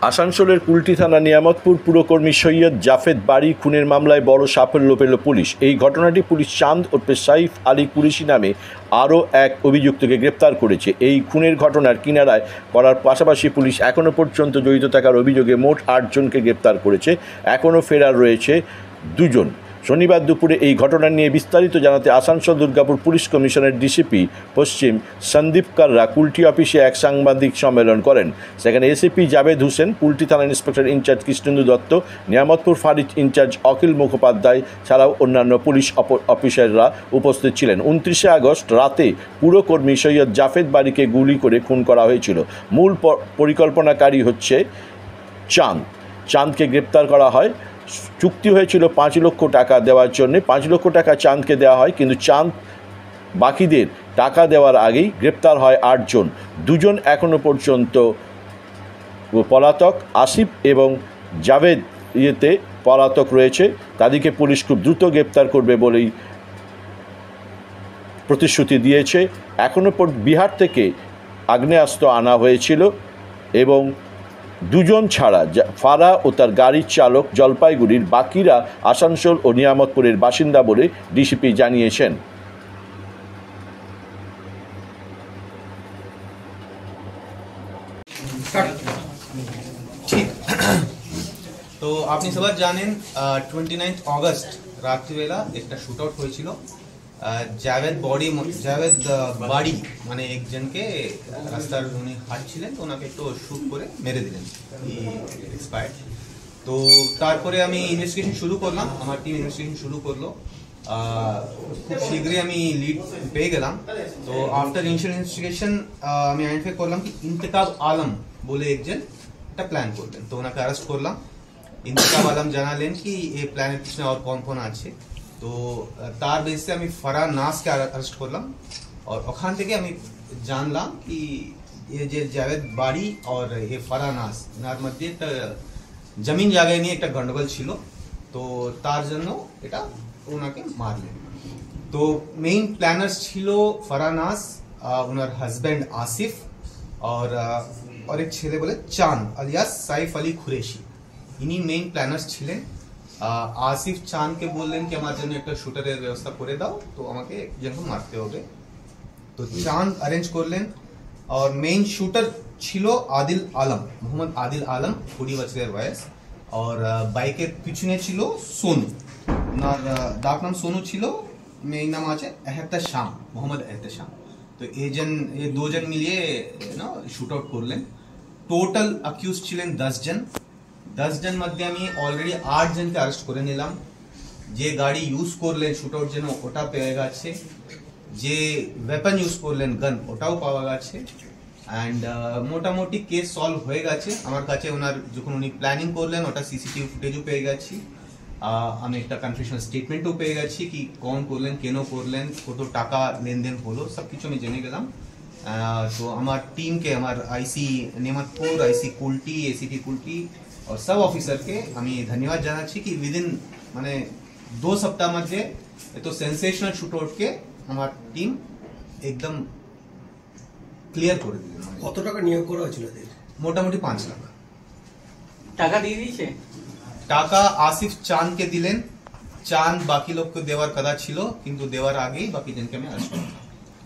আসানসোলের কুলটি থানা নিয়ামতপুর পুরকর্মী সৈয়দ জাফেদ বাড়ি খুনের মামলায় বড় সাফল্য পেল পুলিশ। এই ঘটনাটি পুলিশ চাঁদ ওরফে সাইফ আলী কুরেশি নামে আরও এক অভিযুক্তকে গ্রেপ্তার করেছে। এই খুনের ঘটনার কিনারায় করার পাশাপাশি পুলিশ এখনও পর্যন্ত জড়িত থাকার অভিযোগে মোট 8 জনকে গ্রেপ্তার করেছে। এখনও ফেরার রয়েছে 2 জন। শনিবার দুপুরে এই ঘটনা নিয়ে বিস্তারিত জানাতে আসানসোল দুর্গাপুর পুলিশ কমিশনের ডিসিপি পশ্চিম সন্দীপ কাররা কুলটি অফিসে এক সাংবাদিক সম্মেলন করেন। সেখানে এসিপি জাভেদ হোসেন, কুলটি থানা ইন্সপেক্টর ইনচার্জ কৃষ্ণেন্দু দত্ত, নিয়ামতপুর ফাঁড়ি ইনচার্জ অখিল মুখোপাধ্যায় ছাড়াও অন্যান্য পুলিশ অফিসাররা উপস্থিত ছিলেন। 29শে আগস্ট রাতে পুরকর্মী সৈয়দ জাফেদ বাড়িকে গুলি করে খুন করা হয়েছিল। মূল পরিকল্পনাকারী হচ্ছে চাঁদকে গ্রেপ্তার করা হয়। চুক্তি হয়েছিল 5 লক্ষ টাকা দেওয়ার জন্য। 5 লক্ষ টাকা চাঁদকে দেওয়া হয়, কিন্তু চাঁদ বাকিদের টাকা দেওয়ার আগেই গ্রেপ্তার হয় 8 জন। 2 জন এখনও পর্যন্ত পলাতক। আসিফ এবং জাভেদ পলাতক রয়েছে। তাদেরকে পুলিশ খুব দ্রুত গ্রেপ্তার করবে বলেই প্রতিশ্রুতি দিয়েছে। এখনও বিহার থেকে আগ্নেয়াস্ত্র আনা হয়েছিল এবং 2 জন ছাড়া ফারা ও তার গাড়ির চালক জলপাইগুড়ির, বাকিরা আসানসোল ও নিয়ামতপুরের বাসিন্দা বলে ডিসিপি জানিয়েছেন। তো আপনি সবাই জানেন 29 অগস্ট রাত্রিবেলা একটা শুট আউট হয়েছিল। জাভেদ বাড়ি মানে একজনকে রাস্তার উনি হাঁটছিলেন, তো ওনাকে একটু শুট করে মেরে দিলেন, এক্সপায়ার্ড। তো তারপরে আমি ইনভেস্টিগেশন শুরু করলাম, আমার টিম ইনভেস্টিগেশন শুরু করলো। খুব শীঘ্রই আমি লিড পেয়ে গেলাম। তো আফটার ইনিশিয়াল ইনভেস্টিগেশন আমি আইডেন্টিফাই করলাম কি ইন্তেকাব আলম বলে একজন একটা প্ল্যান করলেন, তো ওনাকে অ্যারেস্ট করলাম। ইন্তেকাব আলম জানালেন কি এই প্ল্যানের পিছনে আর কোন আছে। তো তার বেসিসে আমি ফারা নাসকে অ্যারেস্ট করলাম। আর ওখান থেকে আমি জানলাম কি এই যে জাভেদ বাড়ি আর এই ফারা নাস এনার মধ্যে একটা জমিন জায়গায় নিয়ে একটা গন্ডগোল ছিল, তো তার জন্য এটা ওনাকে মারলেন। তো মেইন প্ল্যানার্স ছিল ফারা নাস, ওনার হাজব্যান্ড আসিফ और एक ছেলে বলে চাঁদ আলিয়াস সাইফ আলী কুরেশি। ইনি মেইন প্ল্যানার্স ছিলেন। আসিফ চাঁদকে বললেন কি আমার জন্য একটা শুটারের ব্যবস্থা করে দাও, তো আমাকে একজনকে মারতে হবে। তো চাঁদ অ্যারেঞ্জ করলেন। আর মেইন শুটার ছিল আদিল আলম, মোহাম্মদ আদিল আলম, 20 বছরের বয়স। আর বাইকের পিছনে ছিল সোনু, ওনার ডাক নাম সোনু ছিল, মেইন নাম আছে এহতেশাম, মোহাম্মদ এহতেশাম। তো এই 2 জন মিলিয়ে শুট আউট করলেন। টোটাল অ্যাকিউজ ছিলেন 10 জন। 10 জন মধ্যে আমি অলরেডি 8 জনকে অ্যারেস্ট করে নিলাম। যে গাড়ি ইউজ করলেন শুট আউট জন্য ওটা পেয়ে গেছে, যে ওয়েপন ইউজ করলেন গান ওটাও পাওয়া গেছে। অ্যান্ড মোটামুটি কেস সলভ হয়ে গেছে আমার কাছে। ওনার যখন উনি প্ল্যানিং করলেন ওটা সিসিটিভি ফুটেজও পেয়ে গেছি। আমি একটা কনফেশন স্টেটমেন্টও পেয়ে গেছি কি কোন করলেন, কেন করলেন, কত টাকা লেনদেন হলো, সব কিছু আমি জেনে গেলাম। তো আমার টিমকে, আমার আইসি নিয়ামতপুর, আইসি কুলটি, এসিপি কুলটি और सब ऑफिसर के আমি ধন্যবাদ জানাচ্ছি কি উইদিন মানে 2 সপ্তাহ মধ্যে এত সেন্সেশনাল শুট আউটকে আমার টিম একদম ক্লিয়ার করে দিল। কত টাকা নিয়োগ করা হয়েছিল? মোটামুটি 5 লাখ টাকা দিয়ে দিয়েছে। টাকা আসিফ চাঁদকে দিলেন। চাঁদ বাকি লোককে দেওয়ার কথা ছিল, কিন্তু দেওয়ার আগেই বাকি জনকে আমি অ্যারেস্ট করলাম।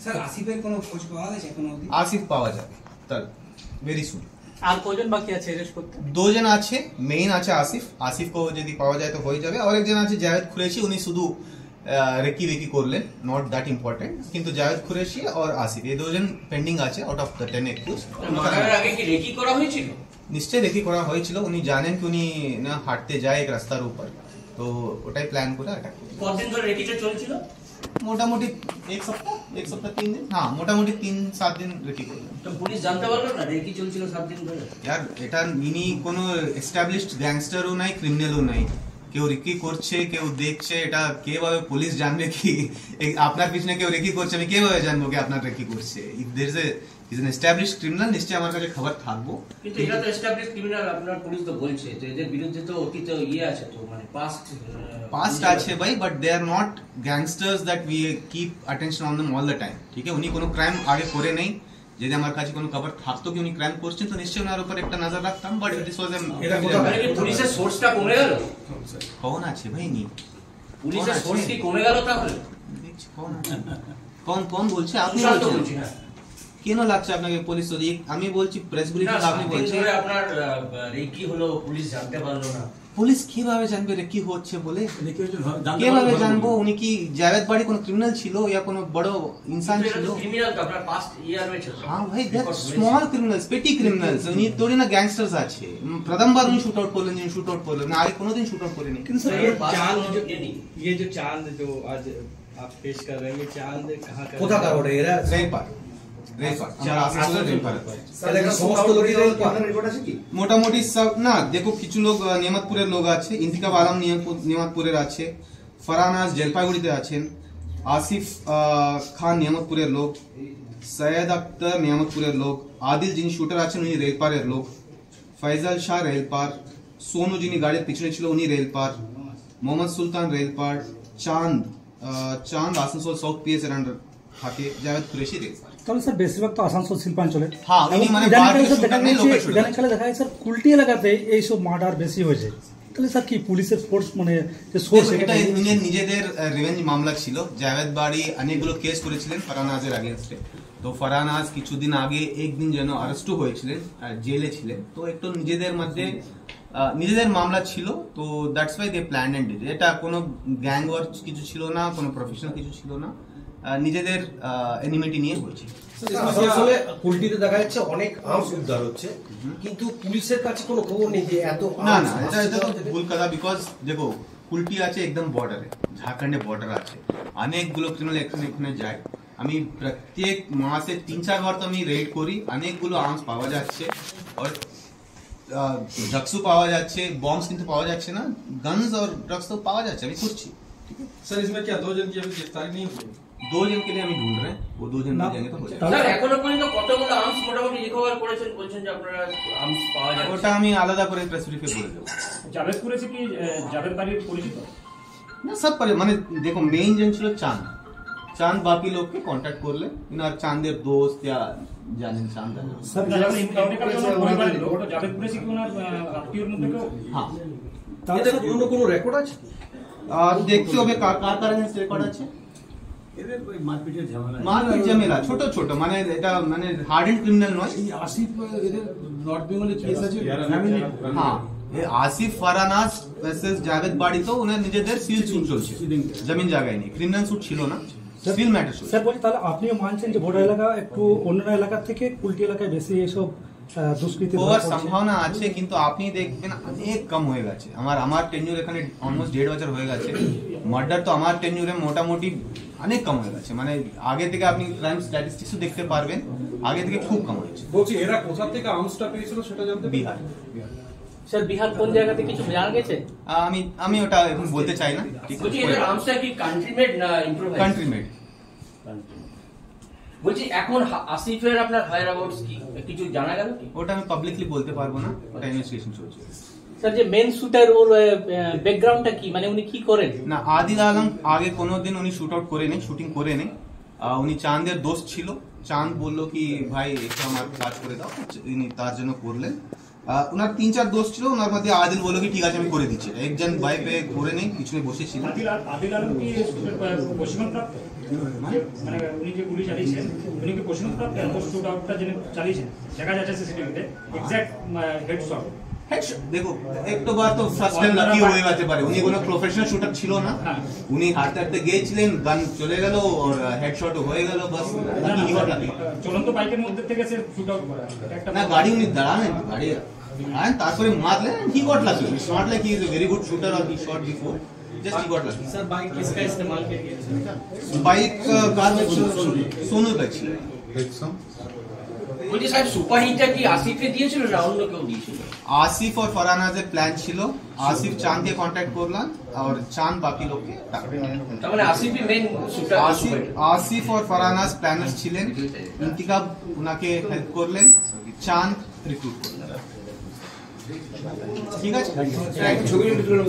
স্যার আসিফের কোনো খোঁজ পাওয়া গেছে এখনো? আসিফ পাওয়া যাবে তার ভেরি সুন। আর কজন বাকি আছে অ্যারেস্ট করতে? 2 জন আছে, মেইন আছে আসিফ। আসিফকে যদি পাওয়া যায় তো হয়ে যাবে। আর একজন আছে জাভেদ কুরেশি, উনি শুধু রেকি করলেন, নট দ্যাট ইম্পর্টেন্ট। কিন্তু জাভেদ কুরেশি আর আসিফ এই 2 জন পেন্ডিং আছে আউট অফ দ্য 10 একিউজ। মারার আগে কি রেকি করা হয়েছিল? নিশ্চয় রেকি করা হয়েছিল। উনি জানেন কি উনি না হাঁটতে যায় এক রাস্তার উপর, তো ওটাই প্ল্যান করে অ্যাটাক করেছে। কতদিন ধরে রেকিটা চলছিল? মোটামুটি 1 সপ্তাহ 3 দিন, হ্যাঁ মোটামুটি 3-7 দিন রেকি করলেন। তো পুলিশ জানতে পারলো না রেকি চলছিল 7 দিন ধরে? यार এটা ইনি কোনো এস্টাবলিশড গ্যাংস্টারও নাই, ক্রিমিনালও নাই। কেউ রেকি করছে, কেউ দেখছে, এটা কিভাবে পুলিশ জানবে কি আপনার পিছনে কেউ রেকি করছে? আমি কিভাবে জানবো কি আপনার রেকি করছে? If there is an established criminal, নিশ্চয়ই আমার কাছে খবর থাকবো। কিন্তু এটা তো এস্টাবলিশড ক্রিমিনাল, আপনার পুলিশ তো বলছে যে এদের বিরুদ্ধে তো অতীত আছে, তো মানে পাস্ট আছে ভাই, but they are not gangsters that we keep attention on them all the time. ঠিক আছে, উনি কোনো ক্রাইম আগে করে নেই, যদি আমার কাছে কোনো খবর থাকতো কি উনি ক্রাইম করছেন তো নিশ্চয়ই ওনার উপর একটা নজর রাখতাম, বাট দিস ওয়াজ তাহলে কি পুলিশের সোর্সটা কমে গেল? কौन আছে ভাই নি পুলিশের সোর্স কি কমে গেল তাহলে? দেখছি কোন আছে, কোন বলছে? আপনি সুশান্ত বলছেন বলছি, হ্যাঁ। কেন লাগছে আপনাকে পুলিশ? যদি আমি বলছি প্রেস ব্রিফিং, আপনি বলছেন ধরে আপনার রেকি হলো, পুলিশ জানতে পারলো না। পুলিশ কিভাবে জানবে রে কি হচ্ছে বলে? কিভাবে জানবো? উনি কি জাভেদ বাড়ি কোনো ক্রিমিনাল ছিল ইয়া কোনো বড় ইনসান ছিল? ক্রিমিনাল তো আপনার পাস্ট ইয়ার রয়েছে তো। হ্যাঁ ভাই, দ্যাট স্মল ক্রিমিনালস, পেটি ক্রিমিনালস। উনি তোরে না গ্যাংস্টার্স আছে। প্রথমবার উনি শুট আউট করলেন, যিনি শুট আউট করলেন না, আগে কোনোদিন শুট আউট করেনি। लेकिन सर ये ये जो चांद जो आज आप पेश कर रहे हैं, ये चांद कहाँ का? কোথাকার ওটা এরা রেলপার আমার আসানসোলের রেলপার। স্যার এখানে সমস্ত লোকই রেলপার। মোটামুটি সব না, দেখো কিছু লোক নিয়ামতপুরের লোক আছে, ইন্তিকাব আলম নিয়ামতপুরের আছে, ফরানাজ জলপাইগুড়িতে আছেন, আসিফ খান নিয়ামতপুরের লোক, সৈয়দ আক্তার নিয়ামতপুরের লোক, আদিল যিনি শুটার আছেন উনি রেলপারের লোক, ফয়জাল শাহ রেলপার, সোনু যিনি গাড়ির পিছনে ছিল উনি রেলপার, মোহাম্মদ সুলতান রেলপার, চাঁদ আসানসোল সাউথ পিএস এর আন্ডার থাকে, জাভেদ কুরেশি রেলপার। তাহলে স্যার বেশিরভাগ তো আসানসোল শিল্পাঞ্চলে। হ্যাঁ, উনি মানে ইদানিংকালে বারবার স্যার দেখা শুটার নেই, যাচ্ছে, লোকাল শুটার। ইদানিংকালে দেখা যায় স্যার কুলটি এলাকাতে এইসব মার্ডার বেশি হয়েছে। তাহলে স্যার কি পুলিশের ফোর্স মানে যে সোর্স এটা নিজেদের রিভেঞ্জ মামলা ছিল। জাভেদ বাড়ি অনেকগুলো কেস করেছিলেন ফারানাজের আগেনস্টে। তো ফারানাজ কিছুদিন আগে একদিন যেন অ্যারেস্টও হয়েছিলেন, জেলে ছিলেন। তো একটু নিজেদের মধ্যে নিজেদের মামলা ছিল, তো that's why they plan and did. এটা কোনো গ্যাং ওয়ার কিছু ছিল না, কোনো প্রফেশনাল কিছু ছিল না, নিজেদের এনিমিটি নিয়ে হয়েছে। আসানসোলে কুলটিতে দেখা যাচ্ছে অনেক আর্মস উদ্ধার হচ্ছে, কিন্তু পুলিশের কাছে কোনো খবর নেই যে এত না arms না, এটা আসছে। তো ভুল কথা। বিকজ দেখো, কুলটি আছে একদম বর্ডারে, ঝাড়খণ্ডে বর্ডার আছে, অনেকগুলো ক্রিমিনাল এখানে যায়। আমি প্রত্যেক মাসে 3-4 বার তো আমি রেড করি, অনেকগুলো আর্মস পাওয়া যাচ্ছে, আর ড্রাগসও পাওয়া যাচ্ছে, বম্বস কিন্তু পাওয়া যাচ্ছে না, গনস और ड्रग्स तो पावा যাচ্ছে। আমি করছি। सर इसमें क्या 2 जन की अभी गिरफ्तारी नहीं हुई? 2 जन के लिए আমি ढूंढ रहे हैं, वो 2 जन मिल जाएंगे तो हो जाएगा। স্যার এখনো পর্যন্ত কতগুলো আর্মস মোটামুটি রিকভার করেছেন বলছেন যে আপনারা আর্মস পাওয়া যাচ্ছে? ওটা আমি আলাদা করে প্রেস ব্রিফে বলে দেবো। জাভেদ কুরেশি কি জাভেদ বাড়ির পরিচিত? না সব মানে দেখো, মেইন জন ছিল চাঁদ। চাঁদ বাকি লোককে কন্ট্যাক্ট করলে, আর চাঁদের দোস্ত ইয়া জানেন চাঁদ। স্যার যখন ইন্টারনেট পরিবারের লোক, তো জাভেদ কুরেশি কি ওনার আত্মীয়র মধ্যে কেউ? হ্যাঁ, তাহলে এদের স্যার পুরনো কোনো রেকর্ড আছে? আর দেখতে হবে কার কার কারেন্স রেকর্ড আছে। মারপিট ঝামেলা ছোট ছোট, মানে এটা মানে হার্ডেন্ড ক্রিমিনাল নয়। आसिफ इधर नॉर्थ बेंगल केस আছে ফ্যামিলি। হ্যাঁ, এই আসিফ ফারানাজ ভার্সেস জাভেদ বাড়ি তো ওনার নিজেদের সিল সুট চলছে, জমিন জায়গায় নেই, ক্রিমিনাল সুট ছিল না, সিল ম্যাটার চলছে। স্যার বলছি, তাহলে আপনিও মানছেন যে বর্ডার এলাকা একটু অন্যান্য এলাকার থেকে কুলটি এলাকায় বেশি এসব দুষ্কৃতি হওয়ার সম্ভাবনা আছে, কিন্তু আপনি দেখবেন অনেক কম হয়ে গেছে। আমার টেনিউর এখানে অলমোস্ট 1.5 বছর হয়ে গেছে। মার্ডার তো আমার টেনিউরে মোটামুটি অনেক কম হয়ে গেছে, মানে আগে থেকে আপনি ক্রাইম স্ট্যাটিস্টিক্সও দেখতে পারবেন, আগে থেকে খুব কম হয়েছে। বলছি এরা কোথা থেকে আর্মসটা পেয়েছিল সেটা জানতে পারি? বিহার। স্যার বিহার কোন জায়গাতে কিছু জানা গেছে? আমি ওটা এখন বলতে চাই না, ঠিক বলছি আছে? এদের আর্মসটা কি কান্ট্রি মেড না ইম্প্রোভাইজ? Country made. বলছি এখন আসিফের আপনার হায়ার অ্যাবাউটস কি কিছু জানা গেল কি? ওটা আমি পাবলিকলি বলতে পারবো না, ওটা ইনভেস্টিগেশন চলছে। স্যার যে মেন শুটার ওর ব্যাকগ্রাউন্ডটা কি, মানে উনি কি করেন? না, আদিল আলম আগে কোনোদিন উনি শুট আউট করে নেই, শুটিং করে নেই। উনি চাঁদের দোস্ত ছিল। চাঁদ বললো কি ভাই একটু আমার কাজ করে দাও, উনি তার জন্য করলেন। ওনার 3-4 দোস্ত ছিল, ওনার মধ্যে আদিল বললো কি ঠিক আছে আমি করে দিচ্ছি। একজন ভাই পেয়ে করে নেই, পিছনে বসেছিল। আদিল আলম কি প্রশিক্ষণ প্রাপ্ত? মানে উনি যে গুলি চালিয়েছেন উনি কি প্রশিক্ষণ প্রাপ্ত? শুট আউটটা যিনি চালিয়েছেন দেখা যাচ্ছে সিসিটিভিতে এক্সাক্ট হেডশট। দেখো, একটু বার তো ফার্স্ট টাইম লাকি হয়ে যেতে পারে, উনি কোনো প্রফেশনাল শুটার ছিল না, উনি হাঁটতে হাঁটতে গিয়েছিলেন, গান চলে গেল আর হেডশট হয়ে গেল, বাস লাকি হি গট লাকি। চলন্ত বাইকের মধ্যে থেকে সে শুট আউট করা একটা না, গাড়ি উনি দাঁড়ালেন, গাড়ি তারপরে মারলেন, he got lucky. It's not like he is a very good shooter और he shot before, just he got lucky. Sir bike কিসকা ইস্তেমাল করিয়ে? बाइक कार में सोनू का ছিল। বলছি সাহেব সুপারহিটটা কি আসিফে দিয়েছিল না অন্য কেউ দিয়েছিল? आसिफ और फरानाজের প্ল্যান ছিল। আসিফ চাঁদকে কন্ট্যাক্ট করলেন আর চাঁদ বাকি লোককে তার মানে আসিফই মেন শুটার। আসিফ और फरानाজ প্ল্যানার্স ছিলেন। ইন্তিকাব উনাকে হেল্প করলেন, চাঁদ রিক্রুট করলেন। ঠিক আছে, ছবি তুলে